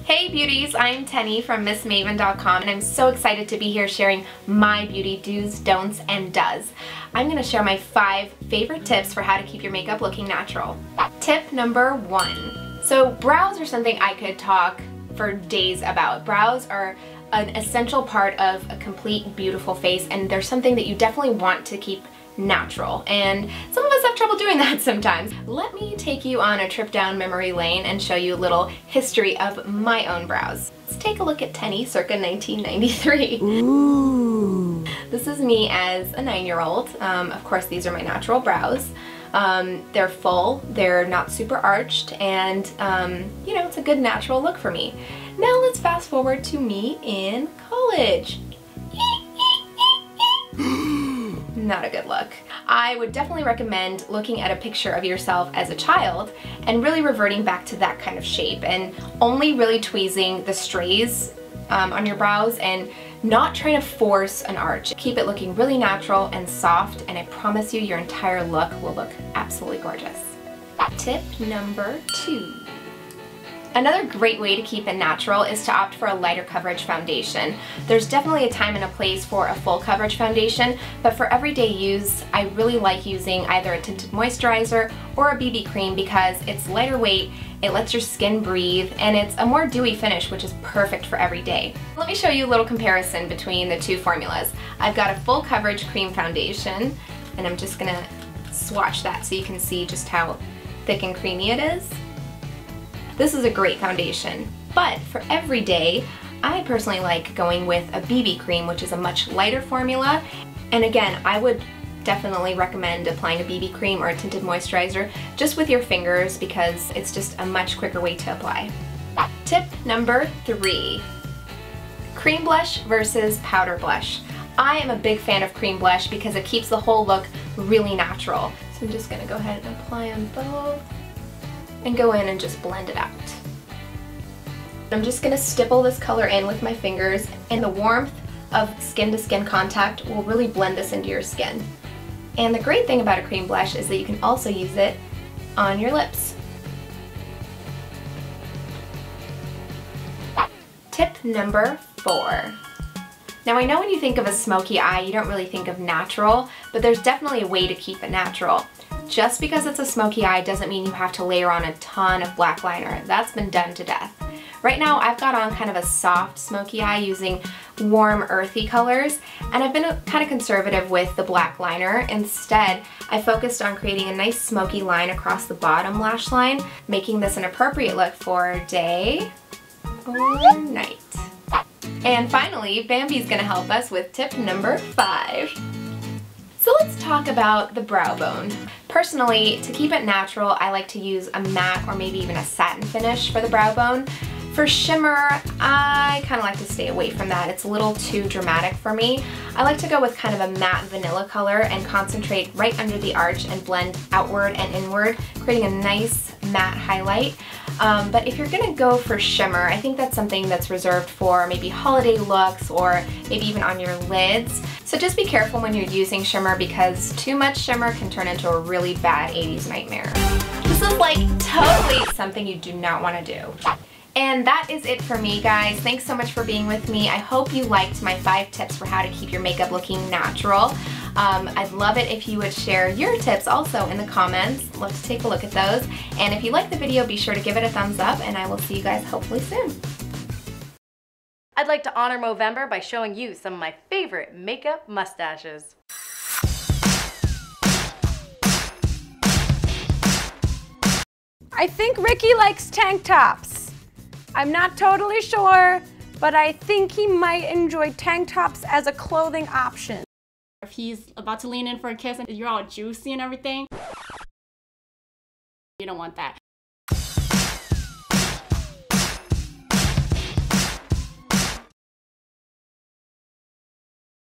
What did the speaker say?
Hey beauties, I'm Teni from MissMavendotcom and I'm so excited to be here sharing my beauty do's, don'ts, and does. I'm going to share my 5 favorite tips for how to keep your makeup looking natural. Tip number 1. So brows are something I could talk for days about. Brows are an essential part of a complete beautiful face, and they're something that you definitely want to keep natural, and some of us have trouble doing that sometimes. Let me take you on a trip down memory lane and show you a little history of my own brows. Let's take a look at Teni circa 1993. Ooh. This is me as a 9-year-old. Of course, these are my natural brows. They're full, they're not super arched, and you know, it's a good natural look for me. Now let's fast forward to me in college. Not a good look. I would definitely recommend looking at a picture of yourself as a child and really reverting back to that kind of shape, and only really tweezing the strays on your brows and not trying to force an arch. Keep it looking really natural and soft, and I promise you your entire look will look absolutely gorgeous. Tip number 2. Another great way to keep it natural is to opt for a lighter coverage foundation. There's definitely a time and a place for a full coverage foundation, but for everyday use, I really like using either a tinted moisturizer or a BB cream because it's lighter weight, it lets your skin breathe, and it's a more dewy finish, which is perfect for every day. Let me show you a little comparison between the two formulas. I've got a full coverage cream foundation, and I'm just gonna swatch that so you can see just how thick and creamy it is. This is a great foundation, but for every day, I personally like going with a BB cream, which is a much lighter formula. And again, I would definitely recommend applying a BB cream or a tinted moisturizer just with your fingers because it's just a much quicker way to apply. Tip number 3. Cream blush versus powder blush. I am a big fan of cream blush because it keeps the whole look really natural. So I'm just gonna go ahead and apply them both and go in and just blend it out. I'm just gonna stipple this color in with my fingers, and the warmth of skin-to-skin contact will really blend this into your skin. And the great thing about a cream blush is that you can also use it on your lips. Tip number 4. Now I know when you think of a smoky eye, you don't really think of natural, but there's definitely a way to keep it natural. Just because it's a smoky eye doesn't mean you have to layer on a ton of black liner. That's been done to death. Right now I've got on kind of a soft smoky eye using warm earthy colors, and I've been kind of conservative with the black liner. Instead, I focused on creating a nice smoky line across the bottom lash line, making this an appropriate look for day or night. And finally, Bambi's gonna help us with tip number 5. So let's talk about the brow bone. Personally, to keep it natural, I like to use a matte or maybe even a satin finish for the brow bone. For shimmer, I kind of like to stay away from that. It's a little too dramatic for me. I like to go with kind of a matte vanilla color and concentrate right under the arch and blend outward and inward, creating a nice matte highlight. But if you're gonna go for shimmer, I think that's something that's reserved for maybe holiday looks or maybe even on your lids. So just be careful when you're using shimmer because too much shimmer can turn into a really bad 80s nightmare. This is like totally something you do not want to do. And that is it for me, guys. Thanks so much for being with me. I hope you liked my 5 tips for how to keep your makeup looking natural. I'd love it if you would share your tips also in the comments. Love to take a look at those. And if you like the video, be sure to give it a thumbs up, and I will see you guys hopefully soon. I'd like to honor Movember by showing you some of my favorite makeup mustaches. I think Ricky likes tank tops. I'm not totally sure, but I think he might enjoy tank tops as a clothing option. If he's about to lean in for a kiss and you're all juicy and everything, you don't want that.